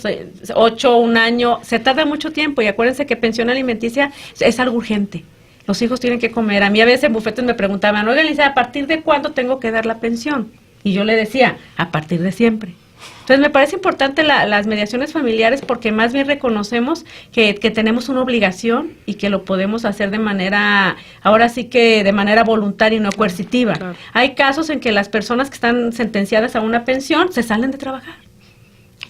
8, un año, se tarda mucho tiempo y acuérdense que pensión alimenticia es algo urgente. Los hijos tienen que comer. A mí a veces en bufetes me preguntaban, oigan, Lisa, ¿a partir de cuándo tengo que dar la pensión? Y yo le decía, a partir de siempre. Entonces me parece importante las mediaciones familiares porque más bien reconocemos que tenemos una obligación y que lo podemos hacer de manera, ahora sí que de manera voluntaria y no coercitiva. Claro. Hay casos en que las personas que están sentenciadas a una pensión se salen de trabajar.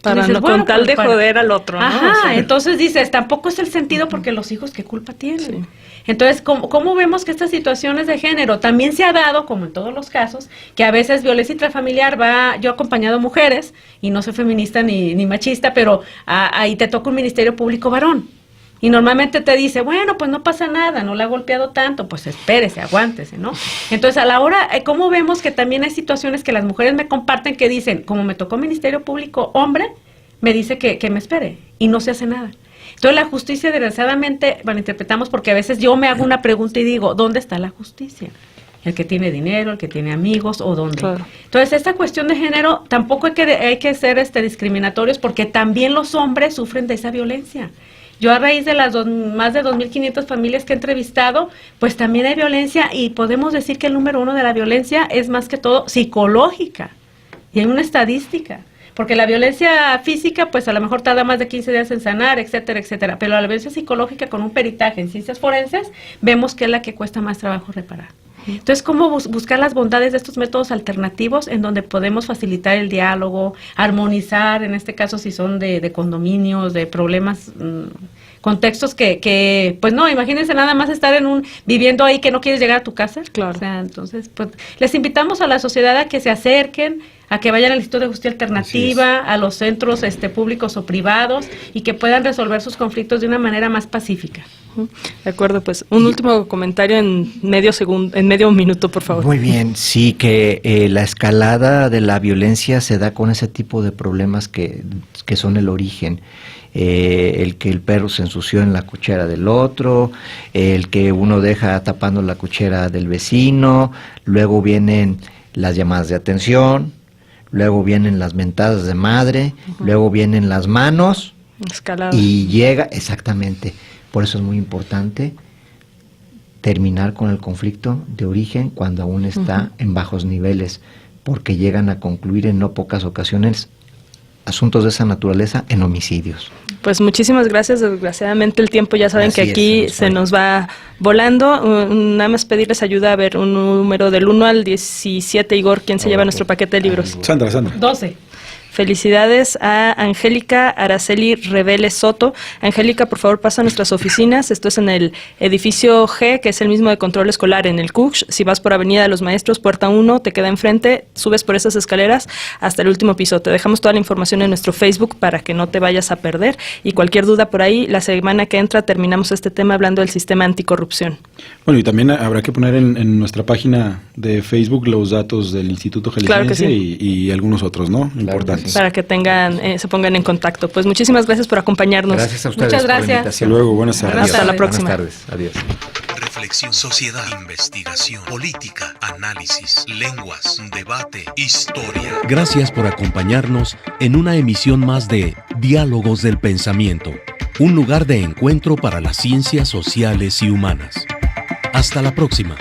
Para dices, no, bueno, con tal de joder al otro, ¿no? Ajá, o sea, entonces dices, tampoco es el sentido porque los hijos, ¿qué culpa tienen? Sí. Entonces, ¿cómo vemos que estas situaciones de género también se ha dado, como en todos los casos, que a veces violencia intrafamiliar yo he acompañado mujeres, y no soy feminista ni machista, pero ahí te toca un ministerio público varón. Y normalmente te dice, bueno, pues no pasa nada, no le ha golpeado tanto, pues espérese, aguántese, ¿no? Entonces, a la hora, ¿cómo vemos que también hay situaciones que las mujeres me comparten que dicen, como me tocó ministerio público hombre, me dice que me espere, y no se hace nada? Entonces, la justicia, desgraciadamente, malinterpretamos porque a veces yo me hago una pregunta y digo, ¿dónde está la justicia? El que tiene dinero, el que tiene amigos, ¿o dónde? Claro. Entonces, esta cuestión de género tampoco hay que ser discriminatorios porque también los hombres sufren de esa violencia. Yo a raíz de las más de 2.500 familias que he entrevistado, pues también hay violencia y podemos decir que el número 1 de la violencia es más que todo psicológica. Y hay una estadística. Porque la violencia física, pues a lo mejor tarda más de 15 días en sanar, etcétera, etcétera. Pero la violencia psicológica con un peritaje en ciencias forenses, vemos que es la que cuesta más trabajo reparar. Entonces, ¿cómo buscar las bondades de estos métodos alternativos en donde podemos facilitar el diálogo, armonizar, en este caso si son de condominios, de problemas, contextos que, pues no, imagínense nada más estar viviendo ahí que no quieres llegar a tu casa? Claro. O sea, entonces, pues les invitamos a la sociedad a que se acerquen, a que vayan al Instituto de Justicia Alternativa, a los centros públicos o privados y que puedan resolver sus conflictos de una manera más pacífica. De acuerdo, pues un último comentario en medio minuto, por favor. Muy bien, sí, que la escalada de la violencia se da con ese tipo de problemas que son el origen. El que el perro se ensució en la cochera del otro, el que uno deja tapando la cochera del vecino, luego vienen las llamadas de atención, luego vienen las mentadas de madre, luego vienen las manos, escalada. Y llega, exactamente, por eso es muy importante terminar con el conflicto de origen cuando aún está en bajos niveles, porque llegan a concluir en no pocas ocasiones asuntos de esa naturaleza en homicidios. Pues muchísimas gracias. Desgraciadamente el tiempo ya saben que aquí se nos va volando. Nada más pedirles ayuda a ver un número del 1 al 17, Igor, ¿quién se lleva nuestro paquete de libros? Sandra. 12. Felicidades a Angélica Araceli Revele Soto. Angélica, por favor, pasa a nuestras oficinas. Esto es en el edificio G, que es el mismo de control escolar en el CUCH. Si vas por Avenida de los Maestros, puerta 1, te queda enfrente, subes por esas escaleras hasta el último piso. Te dejamos toda la información en nuestro Facebook para que no te vayas a perder. Y cualquier duda por ahí, la semana que entra terminamos este tema hablando del sistema anticorrupción. Bueno, y también habrá que poner en nuestra página de Facebook los datos del Instituto Jalisciense, claro que sí, y algunos otros, ¿no? Claro, Importantes. para que tengan, se pongan en contacto. Pues muchísimas gracias por acompañarnos. Gracias a ustedes. Muchas por la gracias. invitación. Hasta luego, buenas tardes. Hasta la próxima. Buenas tardes, adiós. Reflexión, sociedad, investigación, política, análisis, lenguas, debate, historia. Gracias por acompañarnos en una emisión más de Diálogos del Pensamiento, un lugar de encuentro para las ciencias sociales y humanas. Hasta la próxima.